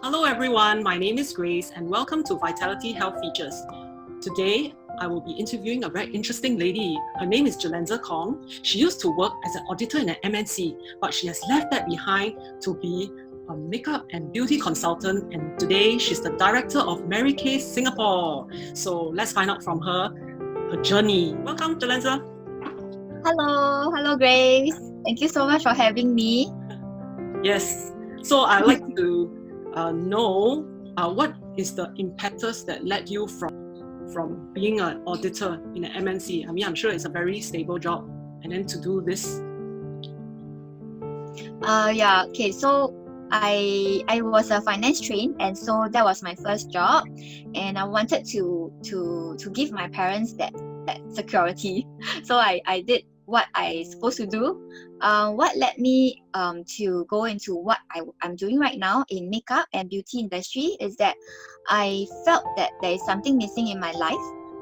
Hello everyone, my name is Grace and welcome to Vitality Health Features. Today, I will be interviewing a very interesting lady. Her name is Gelainza Kong. She used to work as an auditor in an MNC, but she has left that behind to be a makeup and beauty consultant, and today she's the director of Mary Kay Singapore. So let's find out from her journey. Welcome, Gelainza. Hello, Grace. Thank you so much for having me. Yes, so I'd like to know what is the impetus that led you from being an auditor in an MNC. I mean, I'm sure it's a very stable job, and then to do this. Okay. So I was a finance trained, and so that was my first job, and I wanted to give my parents that security. So I did what I supposed to do. What led me to go into what I'm doing right now in makeup and beauty industry is that I felt that there is something missing in my life,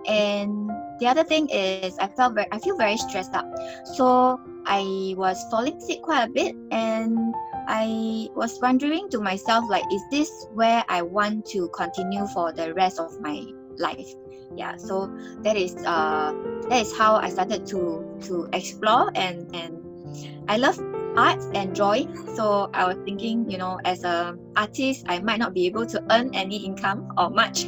and the other thing is I feel very stressed out. So I was falling sick quite a bit, and I was wondering to myself, like, is this where I want to continue for the rest of my life? Yeah, so that is how I started to explore, and I love arts and drawing. So I was thinking, as a artist, I might not be able to earn any income or much.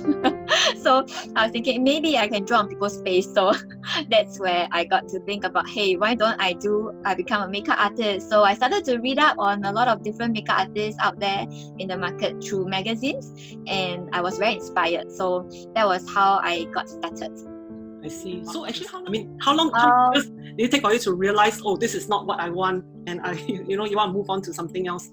So I was thinking maybe I can draw on people's face. So that's where I got to think about, hey, why don't I become a makeup artist? So I started to read up on a lot of different makeup artists out there in the market through magazines, and I was very inspired. So that was how I got started. I see. So actually, how long did it take for you to realize, oh, this is not what I want, and you want to move on to something else?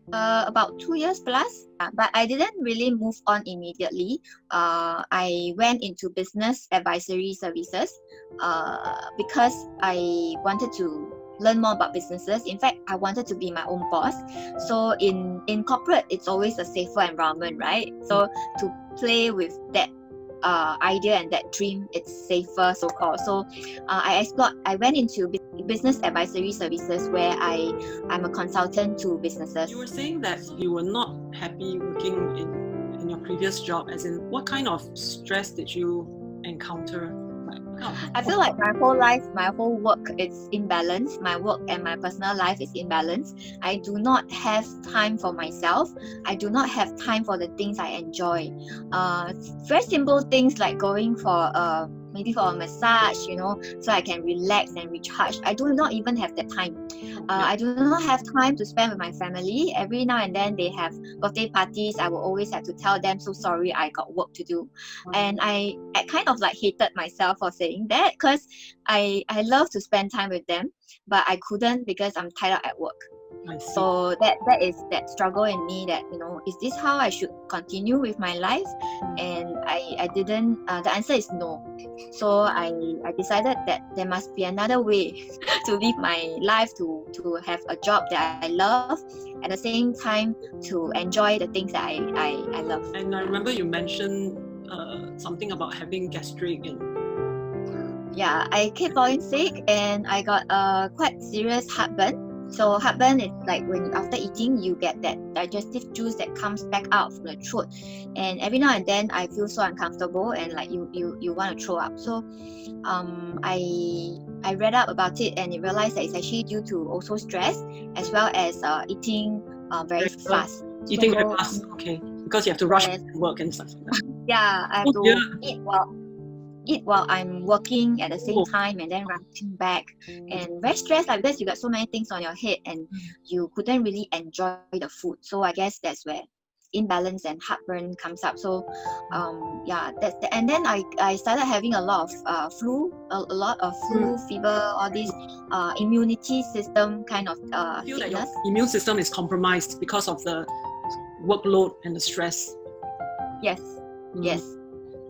About 2 years plus, but I didn't really move on immediately. I went into business advisory services because I wanted to learn more about businesses. In fact, I wanted to be my own boss. So in corporate, it's always a safer environment, right? So to play with that idea and that dream, it's safer, so-called. So I went into business advisory services where I'm a consultant to businesses. You were saying that you were not happy working in your previous job, as in what kind of stress did you encounter? I feel like my whole life, my whole work is imbalanced. My work and my personal life is imbalanced. I do not have time for myself. I do not have time for the things I enjoy. Very simple things like going for maybe for a massage, so I can relax and recharge. I do not even have that time. I do not have time to spend with my family. Every now and then they have birthday parties. I will always have to tell them, so sorry, I got work to do. And I kind of like hated myself for saying that, because I love to spend time with them, but I couldn't because I'm tied up at work. So that is that struggle in me, that is this how I should continue with my life? And I didn't the answer is no. So I decided that there must be another way to live my life, to have a job that I love, at the same time to enjoy the things that I love. And I remember you mentioned something about having gastric and yeah, I kept falling sick, and I got quite serious heartburn. So heartburn is like when after eating you get that digestive juice that comes back out from the throat, and every now and then I feel so uncomfortable and like you want to throw up. So I read up about it, and I realized that it's actually due to also stress, as well as eating very fast. Eating very fast, okay, because you have to rush to work and stuff like that. Yeah, I have to eat while I'm working at the same time, and then rushing back, and very stressed, like, because you got so many things on your head and you couldn't really enjoy the food. So I guess that's where imbalance and heartburn comes up. So and then I started having a lot of flu, fever, all these immunity system kind of I feel sickness. That your immune system is compromised because of the workload and the stress. Yes.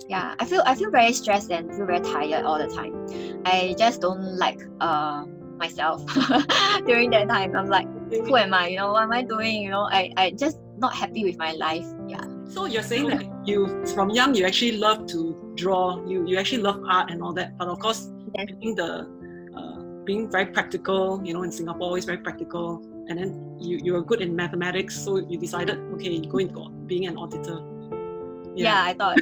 Yeah, I feel very stressed and feel very tired all the time. I just don't like myself during that time. I'm like, who am I? What am I doing? I just not happy with my life. Yeah. So you're saying that you, from young, you actually love to draw. You actually love art and all that. But of course, I think the being very practical, in Singapore, always very practical. And then you were good in mathematics, so you decided, okay, you go into being an auditor. Yeah, I thought.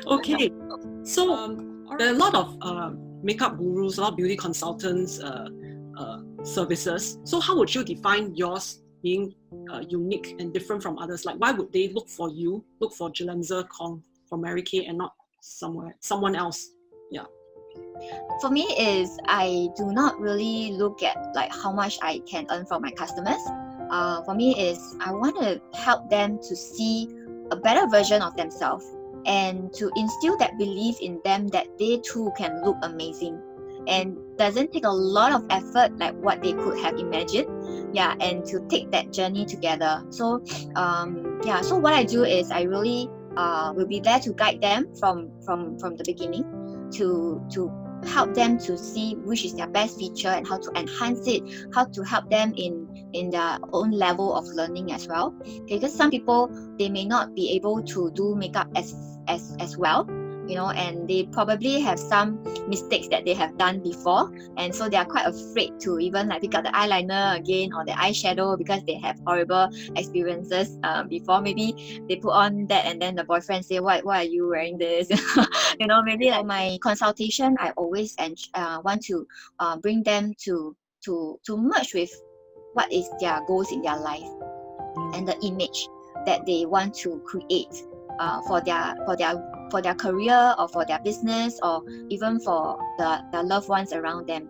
Okay, so there are a lot of makeup gurus, a lot of beauty consultants, services. So how would you define yours being unique and different from others? Like, why would they look for Gelainza Kong from Mary Kay and not someone else? Yeah. For me is I do not really look at like how much I can earn from my customers. For me is I want to help them to see a better version of themselves and to instill that belief in them that they too can look amazing, and doesn't take a lot of effort like what they could have imagined. Yeah, and to take that journey together. So so what I do is I really will be there to guide them from the beginning to help them to see which is their best feature and how to enhance it, how to help them in their own level of learning as well. Because some people, they may not be able to do makeup as well, and they probably have some mistakes that they have done before, and so they are quite afraid to even like pick up the eyeliner again or the eyeshadow because they have horrible experiences before. Maybe they put on that and then the boyfriend say, why are you wearing this? Maybe like my consultation, I always want to bring them to merge with what is their goals in their life and the image that they want to create for their career or for their business or even for the loved ones around them.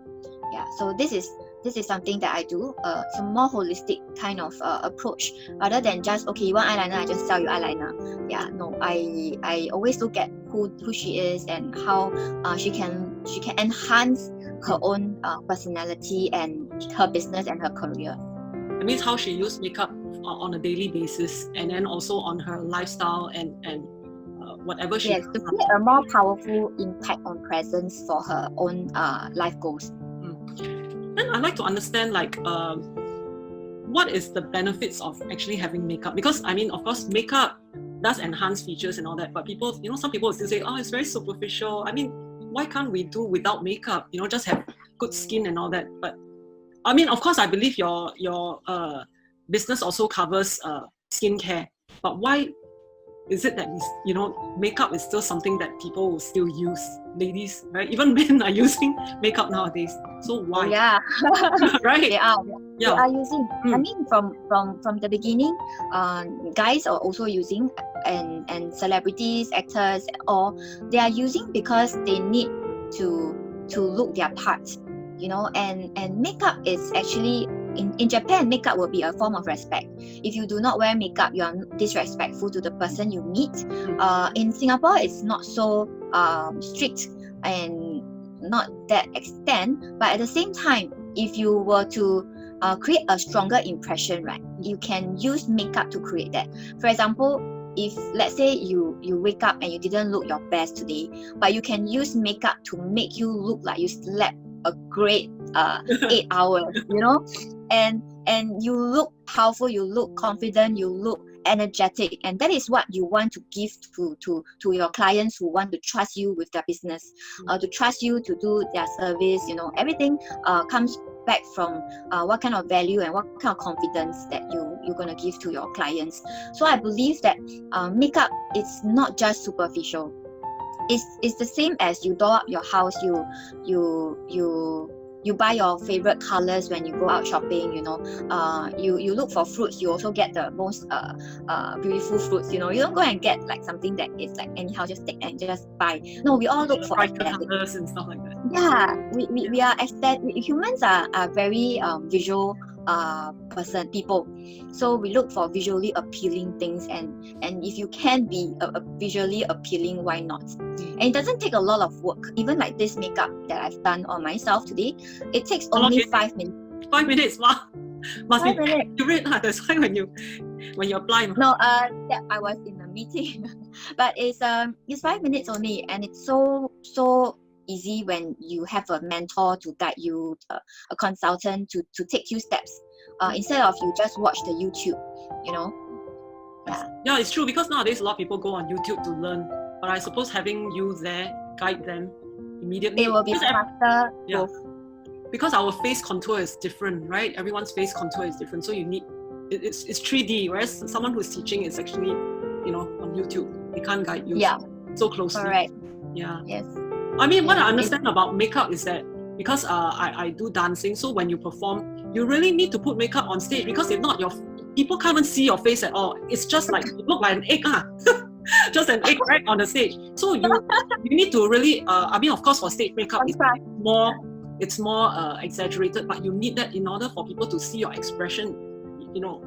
Yeah, so this is something that I do. It's a more holistic kind of approach rather than just, okay, you want eyeliner, I just sell you eyeliner. Yeah, no, I always look at who she is and how she can enhance her own personality and her business and her career. It means how she used makeup on a daily basis, and then also on her lifestyle and whatever she to create a more powerful impact on presence for her own life goals. Then I'd like to understand what is the benefits of actually having makeup? Because I mean, of course, makeup does enhance features and all that, but people, some people will still say, oh, it's very superficial. I mean, why can't we do without makeup? Just have good skin and all that. But I mean, of course, I believe your business also covers skincare. But why is it that makeup is still something that people will still use? Ladies, right? Even men are using makeup nowadays. So why? Yeah, right. They are using. I mean, from the beginning, guys are also using, and celebrities, actors, or they are using because they need to look their part. And makeup is actually in Japan, makeup will be a form of respect. If you do not wear makeup, you are disrespectful to the person you meet. In Singapore, it's not so strict and not that extent, but at the same time, if you were to create a stronger impression, right, you can use makeup to create that. For example, if let's say you wake up and you didn't look your best today, but you can use makeup to make you look like you slept a great 8 hours, and you look powerful, you look confident, you look energetic, and that is what you want to give to your clients who want to trust you with their business, to trust you to do their service. Everything comes back from what kind of value and what kind of confidence that you're going to give to your clients. So I believe that makeup is not just superficial. It's the same as you doll up your house, you buy your favorite colors when you go out shopping. You look for fruits, you also get the most beautiful fruits. You don't go and get like something that is like anyhow just take and just buy. No, we all look for aesthetic colors and stuff like that. Yeah, we are aesthetic. Humans are very visual people, so we look for visually appealing things, and if you can be visually appealing, why not? And it doesn't take a lot of work. Even like this makeup that I've done on myself today, it takes only 5 minutes. 5 minutes, wow. Must be accurate. That's why when you apply. No, I was in a meeting, but it's 5 minutes only, and it's so easy when you have a mentor to guide you, a consultant to take you steps, instead of you just watch the YouTube. Yeah, it's true, because nowadays a lot of people go on YouTube to learn, but I suppose having you there guide them immediately, it will be faster. because our face contour is different, right? Everyone's face contour is different, so you need it's 3D, whereas someone who's teaching is actually, on YouTube. They can't guide you so closely. Correct. Yeah. Yes. I mean, what I understand about makeup is that because I do dancing, so when you perform, you really need to put makeup on stage, because if not, people can't even see your face at all. It's just like, you look like an egg, just an egg right on the stage. So you need to really, I mean, of course, for stage makeup, it's more exaggerated, but you need that in order for people to see your expression,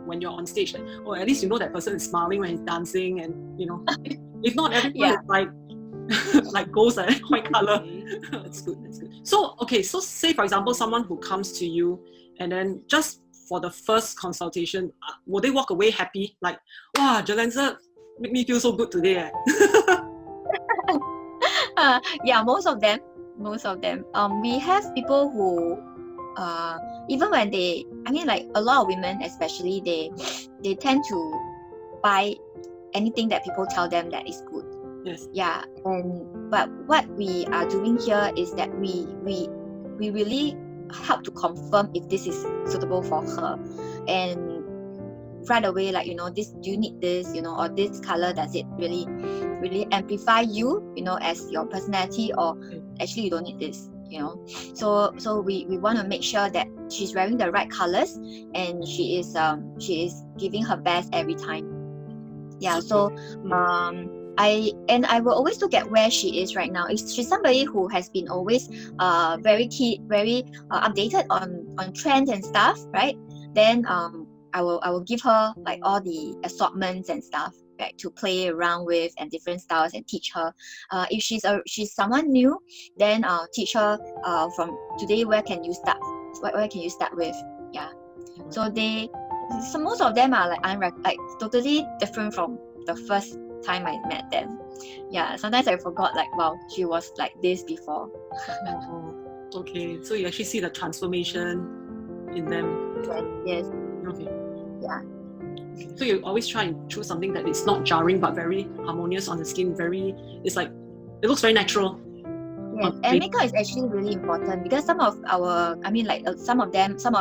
when you're on stage, or at least that person is smiling when he's dancing, and if not, everyone is like like ghosts, white color. That's good. So say for example, someone who comes to you, and then just for the first consultation, will they walk away happy, like, wow, Gelainza make me feel so good today? Yeah, most of them. We have people who even when a lot of women especially, they tend to buy anything that people tell them that is good. Yes. Yeah. But what we are doing here is that we really help to confirm if this is suitable for her, and right away, like, this, do you need this, or this color, does it really amplify you, as your personality, or actually you don't need this, so we want to make sure that she's wearing the right colors, and she is giving her best every time. Yeah. So I will always look at where she is right now. If she's somebody who has been always very updated on trends and stuff, right? Then I will give her like all the assortments and stuff, right, to play around with, and different styles, and teach her. If she's someone new, then I'll teach her from today, where can you start? Where can you start with? Yeah. So most of them are like totally different from the first time I met them. Yeah, sometimes I forgot, like, wow, she was like this before. Okay, so you actually see the transformation in them. Yes. Okay. Yeah. So you always try and choose something that is not jarring but very harmonious on the skin. It's like, it looks very natural. Yes, and makeup is actually really important, because some of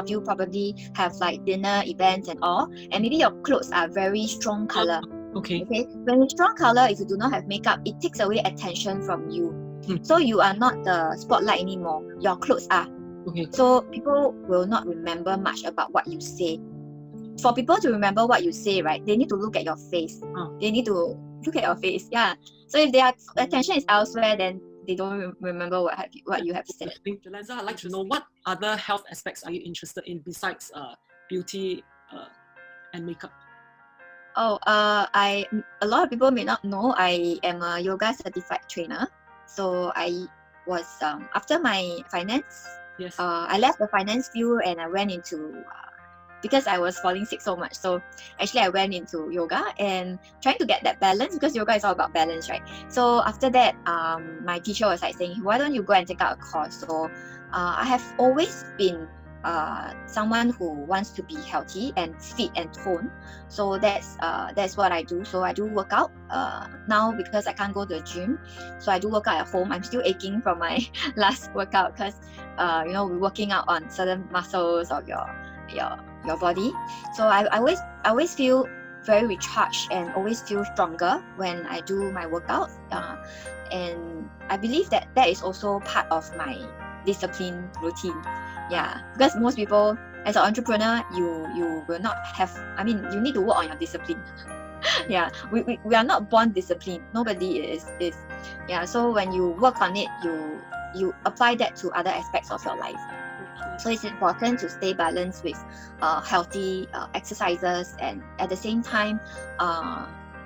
you probably have like dinner events and all, and maybe your clothes are very strong color. Okay. When it's strong color, if you do not have makeup, it takes away attention from you. So you are not the spotlight anymore. Your clothes are. Okay. So people will not remember much about what you say. For people to remember what you say, right, they need to look at your face. They need to look at your face. Yeah. So if their attention is elsewhere, then they don't remember what you have said. Gelainza, I'd like to know, what other health aspects are you interested in besides beauty and makeup? A lot of people may not know, I am a yoga certified trainer. So I was after my finance. Yes. I left the finance field, and I went into because I was falling sick so much. So actually I went into yoga and trying to get that balance, because yoga is all about balance, right? So after that, my teacher was like saying, why don't you go and take out a course? So I have always been someone who wants to be healthy and fit and toned. So that's what I do. So I do work out now, because I can't go to the gym. So I do work out at home. I'm still aching from my last workout, because we're working out on certain muscles of your body. So I always feel very recharged and always feel stronger when I do my workout. And I believe that is also part of my discipline routine. Yeah, because most people, as an entrepreneur, you will not have, you need to work on your discipline. Yeah, we are not born disciplined. Nobody is. Yeah, so when you work on it, you apply that to other aspects of your life. So it's important to stay balanced with healthy exercises, and at the same time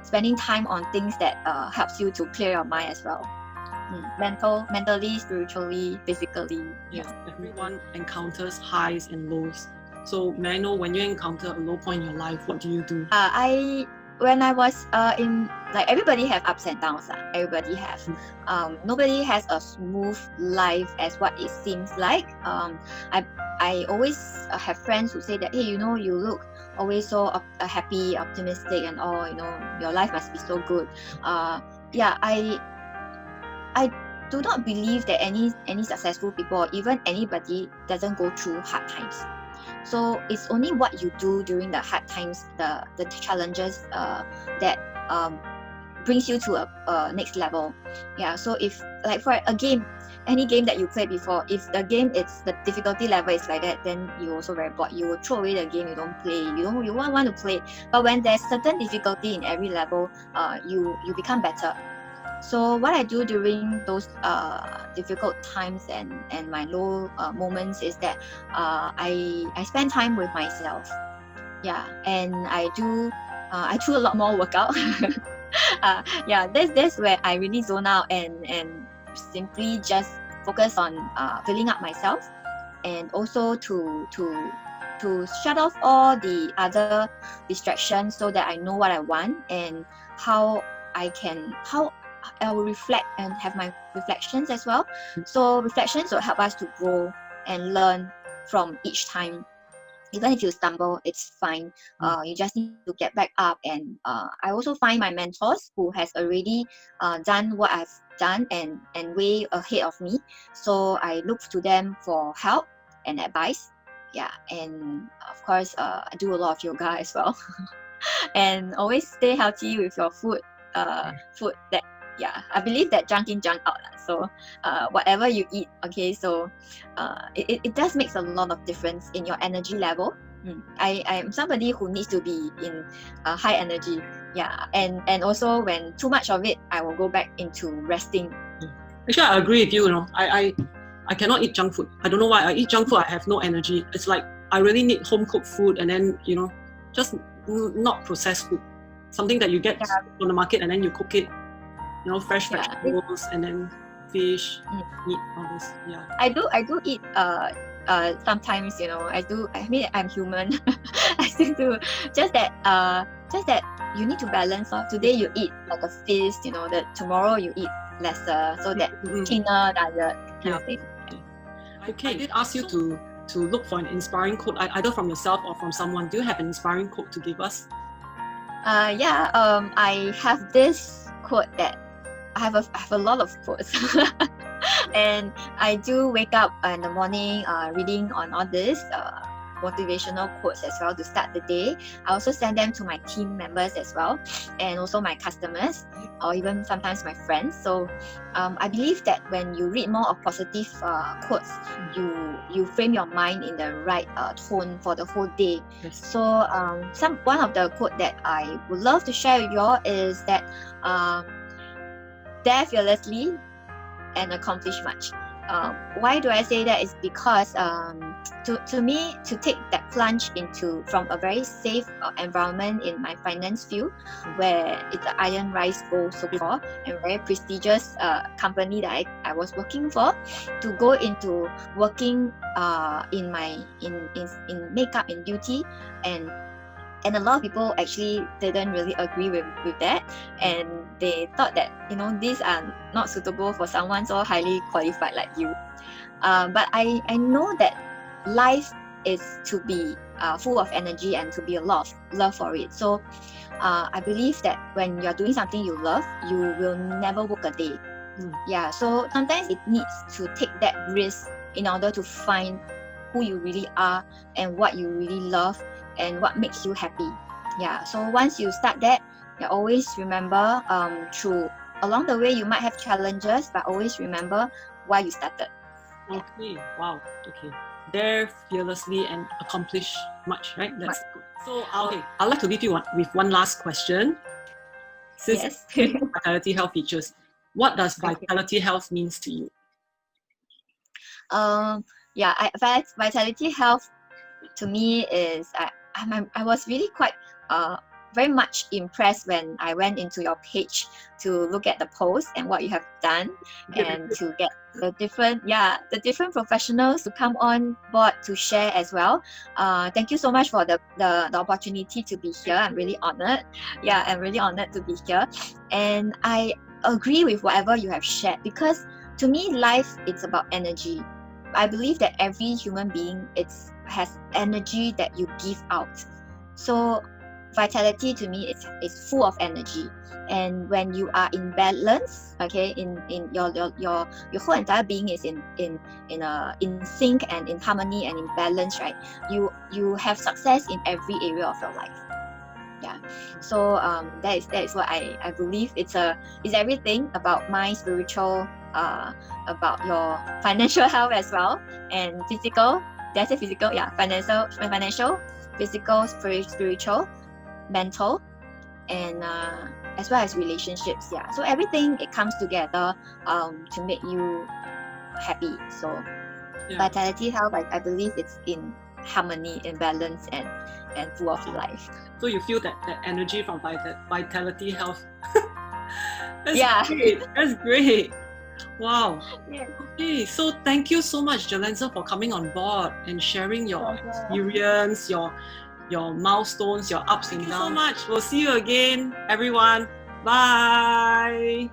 spending time on things that helps you to clear your mind as well. Mentally, spiritually, physically. Yes, everyone encounters highs and lows. So may I know, when you encounter a low point in your life, what do you do? When I was in, like, everybody have ups and downs. Everybody have. Nobody has a smooth life as what it seems like. I always have friends who say that, hey, you look always so happy, optimistic, and all. Your life must be so good. Yeah, do not believe that any successful people or even anybody doesn't go through hard times. So it's only what you do during the hard times, the challenges that brings you to a next level. Yeah. So if like for a game, any game that you played before, if the game is the difficulty level is like that, then you also very bored. You will throw away the game. You don't play. You won't want to play. But when there's certain difficulty in every level, you become better. So what I do during those difficult times and my low moments is that I spend time with myself. Yeah, and I do a lot more workout. Yeah, that's where I really zone out and simply just focus on filling up myself, and also to shut off all the other distractions so that I know what I want and how I will reflect and have my reflections as well. So reflections will help us to grow and learn from each time. Even if you stumble, it's fine. You just need to get back up. And I also find my mentors who has already done what I've done and way ahead of me. So I look to them for help and advice. Yeah, and of course, I do a lot of yoga as well. And always stay healthy with your food. Food that, yeah, I believe that junk in, junk out. So whatever you eat, okay, so it does makes a lot of difference in your energy level. I am somebody who needs to be in high energy. Yeah, and also when too much of it, I will go back into resting. Actually, I agree with you. You know, I cannot eat junk food. I don't know why. I eat junk food, I have no energy. It's like I really need home cooked food, and then just not processed food. Something that you get on the market and then you cook it. Fresh vegetables and then fish, meat, all this. Yeah. I do eat sometimes, I mean I'm human. I still do. Just that you need to balance. Today you eat like a feast, that tomorrow you eat lesser, so that thinner diet kind of thing. Okay, I did ask you to look for an inspiring quote, either from yourself or from someone. Do you have an inspiring quote to give us? I have this quote that I have a lot of quotes. And I do wake up in the morning reading on all this motivational quotes as well to start the day. I also send them to my team members as well, and also my customers, or even sometimes my friends. So I believe that when you read more of positive quotes, you frame your mind in the right tone for the whole day. Yes. So one of the quote that I would love to share with you all is that dare fearlessly and accomplish much. Why do I say that? Is because to me, to take that plunge from a very safe environment in my finance field, where it's an iron rice bowl so-called and very prestigious company that I was working for, to go into working in makeup and beauty, and a lot of people actually didn't really agree with that, and they thought that these are not suitable for someone so highly qualified like you. But I know that life is to be full of energy and to be a lot of love for it. So I believe that when you're doing something you love, you will never work a day. Yeah, so sometimes it needs to take that risk in order to find who you really are and what you really love and what makes you happy. Yeah, so once you start that, you always remember along the way you might have challenges, but always remember why you started. Okay, wow, okay. Dare fearlessly and accomplish much, right? That's good. So, I'd like to leave you with one last question. Since Vitality Health features, what does Vitality Health means to you? Vitality Health to me is I was really quite very much impressed when I went into your page to look at the post and what you have done, and to get the different professionals to come on board to share as well. Thank you so much for the opportunity to be here. I'm really honored. Yeah, I'm really honored to be here, and I agree with whatever you have shared, because to me life it's about energy. I believe that every human being has energy that you give out. So vitality to me is full of energy. And when you are in balance, okay, in your whole entire being is in sync and in harmony and in balance, right? You have success in every area of your life. Yeah. So that is what I believe. It's everything about my spiritual, about your financial health as well, and physical. Did I say physical? Yeah, financial, physical, spiritual, mental, and as well as relationships. Yeah. So everything, it comes together to make you happy. So Vitality Health, I believe it's in harmony, in balance, and full of life. So you feel that energy from Vitality Health. That's Yeah. great. That's great. Wow. Yeah. Okay, so thank you so much, Gelainza, for coming on board and sharing your experience, your milestones, your ups and downs. Thank you so much. We'll see you again, everyone. Bye.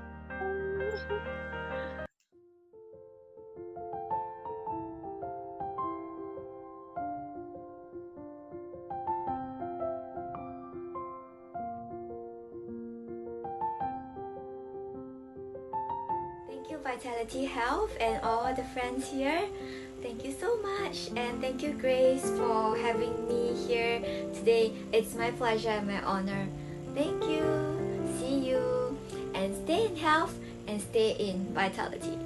Thank you, Vitality Health, and all the friends here. Thank you so much, and thank you, Grace, for having me here today. It's my pleasure and my honor. Thank you. See you, and stay in health and stay in vitality.